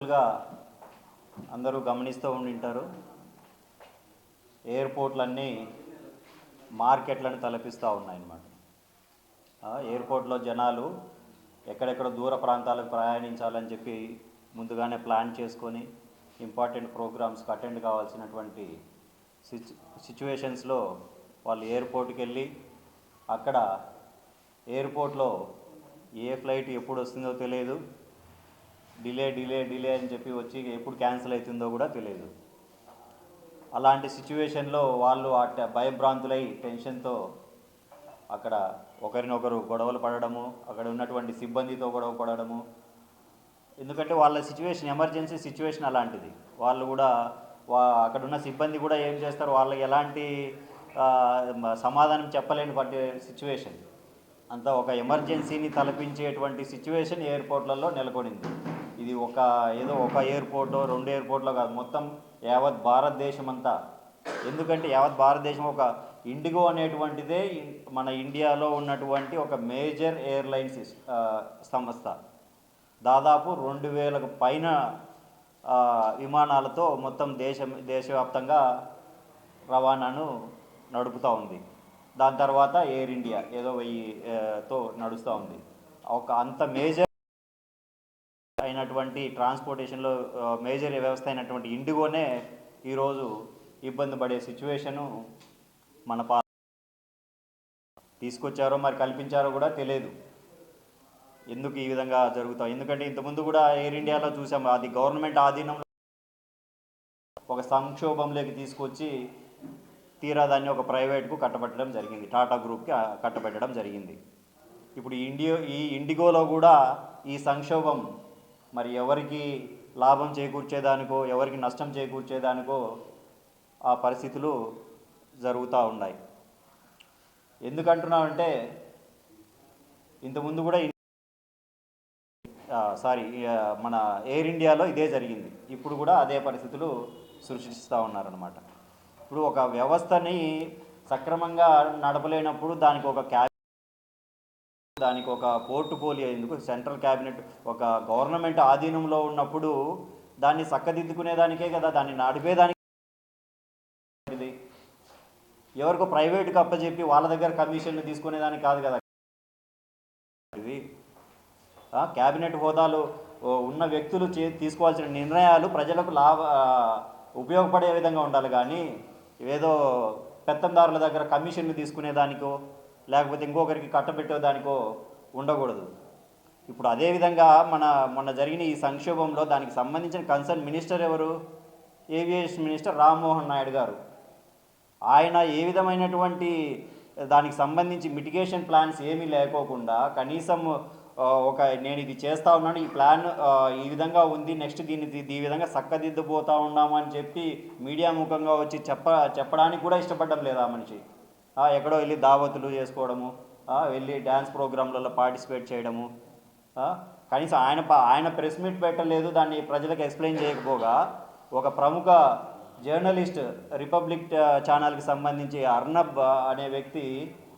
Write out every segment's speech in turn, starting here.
గా అందరూ గమనిస్తూ ఉండింటారు. ఎయిర్పోర్ట్లన్నీ మార్కెట్లను తలపిస్తూ ఉన్నాయన్నమాట. ఎయిర్పోర్ట్లో జనాలు ఎక్కడెక్కడ దూర ప్రాంతాలకు ప్రయాణించాలని చెప్పి ముందుగానే ప్లాన్ చేసుకొని ఇంపార్టెంట్ ప్రోగ్రామ్స్కి అటెండ్ కావాల్సినటువంటి సిచ్యువేషన్స్లో వాళ్ళు ఎయిర్పోర్ట్కి వెళ్ళి అక్కడ ఎయిర్పోర్ట్లో ఏ ఫ్లైట్ ఎప్పుడు వస్తుందో తెలియదు, డిలే అని చెప్పి వచ్చి ఎప్పుడు క్యాన్సిల్ అవుతుందో కూడా తెలియదు. అలాంటి సిచ్యువేషన్లో వాళ్ళు భయభ్రాంతులై టెన్షన్తో అక్కడ ఒకరినొకరు గొడవలు పడడము, అక్కడ ఉన్నటువంటి సిబ్బందితో గొడవ పడడము. ఎందుకంటే వాళ్ళ సిచ్యువేషన్ ఎమర్జెన్సీ సిచ్యువేషన్ అలాంటిది. వాళ్ళు కూడా అక్కడ ఉన్న సిబ్బంది కూడా ఏం చేస్తారు, వాళ్ళకి ఎలాంటి సమాధానం చెప్పలేని సిచ్యువేషన్ అంతా ఒక ఎమర్జెన్సీని తలపించేటువంటి సిచ్యువేషన్ ఎయిర్పోర్ట్లలో నెలకొనింది. ఇది ఏదో ఒక ఎయిర్పోర్టో 2 ఎయిర్పోర్ట్లో కాదు, మొత్తం యావత్ భారతదేశం అంతా. ఎందుకంటే యావత్ భారతదేశం ఒక ఇండిగో అనేటువంటిదే మన ఇండియాలో ఉన్నటువంటి ఒక మేజర్ ఎయిర్లైన్స్ సంస్థ. దాదాపు 2000కు పైన విమానాలతో మొత్తం దేశవ్యాప్తంగా రవాణాను నడుపుతూ ఉంది. దాని తర్వాత ఎయిర్ ఇండియా ఏదో 1000తో నడుస్తూ ఉంది. అంత మేజర్ అయినటువంటి ట్రాన్స్పోర్టేషన్లో మేజర్ వ్యవస్థ అయినటువంటి ఇండిగోనే ఈరోజు ఇబ్బంది పడే సిచ్యువేషను మన తీసుకొచ్చారో మరి కల్పించారో కూడా తెలియదు. ఎందుకు ఈ విధంగా జరుగుతాయి? ఎందుకంటే ఇంతకుముందు కూడా ఎయిర్ ఇండియాలో చూసాము, అది గవర్నమెంట్ ఆధీనంలో ఒక సంక్షోభంలోకి తీసుకొచ్చి తీరా దాన్ని ఒక ప్రైవేట్కు కట్టబెట్టడం జరిగింది, టాటా గ్రూప్కి కట్టబెట్టడం జరిగింది. ఇప్పుడు ఈ ఇండిగోలో కూడా ఈ సంక్షోభం మరి ఎవరికి లాభం చేకూర్చేదానికో ఎవరికి నష్టం చేకూర్చేదానికో ఆ పరిస్థితులు జరుగుతూ ఉన్నాయి. ఎందుకంటున్నామంటే ఇంతకుముందు కూడా మన ఎయిర్ ఇండియాలో ఇదే జరిగింది. ఇప్పుడు కూడా అదే పరిస్థితులు సృష్టిస్తూ ఉన్నారన్నమాట. ఇప్పుడు ఒక వ్యవస్థని సక్రమంగా నడపలేనప్పుడు దానికి ఒక పోర్టుఫోలియో ఎందుకు, సెంట్రల్ క్యాబినెట్ ఒక గవర్నమెంట్ ఆధీనంలో ఉన్నప్పుడు దాన్ని చక్కదిద్దుకునేదానికే కదా, దాన్ని నడిపేదానికి. ఎవరికో ప్రైవేట్కి అప్పచెప్పి వాళ్ళ దగ్గర కమిషన్లు తీసుకునేదానికి కాదు కదా ఇది. క్యాబినెట్ హోదాలు ఉన్న వ్యక్తులు తీసుకోవాల్సిన నిర్ణయాలు ప్రజలకు ఉపయోగపడే విధంగా ఉండాలి, కానీ ఏదో పెత్తందారుల దగ్గర కమిషన్లు తీసుకునేదానికో లేకపోతే ఇంకొకరికి కట్టబెట్టేదానికో ఉండకూడదు. ఇప్పుడు అదేవిధంగా మొన్న జరిగిన ఈ సంక్షోభంలో దానికి సంబంధించిన కన్సర్న్ మినిస్టర్ ఎవరు? ఏవియేషన్ మినిస్టర్ రామ్మోహన్ నాయుడు గారు. ఆయన ఏ విధమైనటువంటి దానికి సంబంధించి మిటిగేషన్ ప్లాన్స్ ఏమీ లేకోకుండా కనీసం నేను ఇది చేస్తూ ఉన్నాను, ఈ ప్లాన్ ఈ విధంగా ఉంది, నెక్స్ట్ దీన్ని ఈ విధంగా చక్కదిద్దుపోతూ ఉన్నాము అని చెప్పి మీడియా ముఖంగా వచ్చి చెప్పడానికి కూడా ఇష్టపడడం లేదా మనిషి. ఎక్కడో వెళ్ళి దావతులు చేసుకోవడము, వెళ్ళి డ్యాన్స్ ప్రోగ్రాంలలో పార్టిసిపేట్ చేయడము. కనీసం ఆయన ప్రెస్ మీట్ పెట్టలేదు, దాన్ని ప్రజలకు ఎక్స్ప్లెయిన్ చేయకపోగా ఒక ప్రముఖ జర్నలిస్ట్ రిపబ్లిక్ ఛానల్కి సంబంధించి అర్నబ్ అనే వ్యక్తి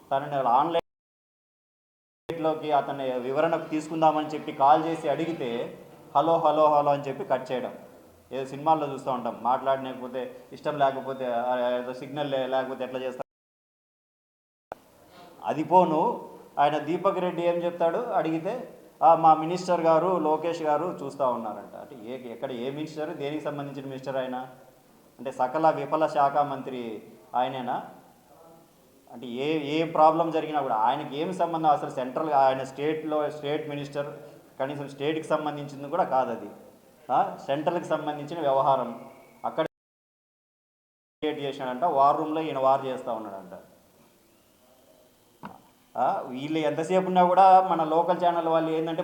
తనని ఆన్లైన్లోకి అతని వివరణకు తీసుకుందామని చెప్పి కాల్ చేసి అడిగితే హలో అని చెప్పి కట్ చేయడం. ఏదో సినిమాల్లో చూస్తూ ఉంటాం, మాట్లాడలేకపోతే ఇష్టం లేకపోతే ఏదో సిగ్నల్ లేకపోతే ఎట్లా చేస్తారు. అది పోను ఆయన దీపక్ రెడ్డి ఏం చెప్తాడు అడిగితే, మా మినిస్టర్ గారు లోకేష్ గారు చూస్తూ ఉన్నారంట. అంటే ఎక్కడ ఏ మినిస్టర్, దేనికి సంబంధించిన మినిస్టర్ ఆయన? అంటే సకల విఫల శాఖ మంత్రి ఆయనేనా? అంటే ఏ ప్రాబ్లం జరిగినా కూడా ఆయనకి ఏమి సంబంధం? అసలు సెంట్రల్ ఆయన స్టేట్ మినిస్టర్, కనీసం స్టేట్కి సంబంధించింది కూడా కాదు అది, సెంట్రల్కి సంబంధించిన వ్యవహారం. అక్కడ క్రియేట్ చేశాడంట, వార్ రూమ్లో ఈయన వార్ చేస్తూ ఉన్నాడంట. వీళ్ళు ఎంతసేపు ఉన్నా కూడా మన లోకల్ ఛానల్ వాళ్ళు ఏంటంటే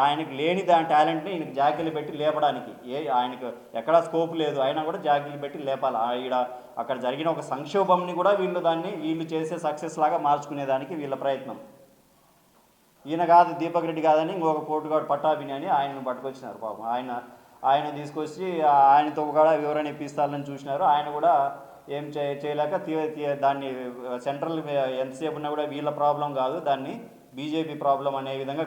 ఆయనకు లేని దాని టాలెంట్ని ఈయనకి జాకీలు పెట్టి లేపడానికి, ఆయనకు ఎక్కడా స్కోప్ లేదు అయినా కూడా జాకీలు పెట్టి లేపాలి. అక్కడ జరిగిన ఒక సంక్షోభంని కూడా వీళ్ళు చేసే సక్సెస్ లాగా మార్చుకునేదానికి వీళ్ళ ప్రయత్నం. ఈయన కాదు, దీపక్ రెడ్డి కాదని ఇంకొక పోటుగాడు పట్టాభిని అని ఆయనను పట్టుకొచ్చినారు. పాపం ఆయన తీసుకొచ్చి ఆయనతో కూడా వివరణ ఇప్పిస్తారని చూసినారు. ఆయన కూడా ఏం చేయలేక దాన్ని సెంట్రల్ ఎంతసేపు ఉన్నా కూడా వీళ్ళ ప్రాబ్లం కాదు, దాన్ని బీజేపీ ప్రాబ్లం అనే విధంగా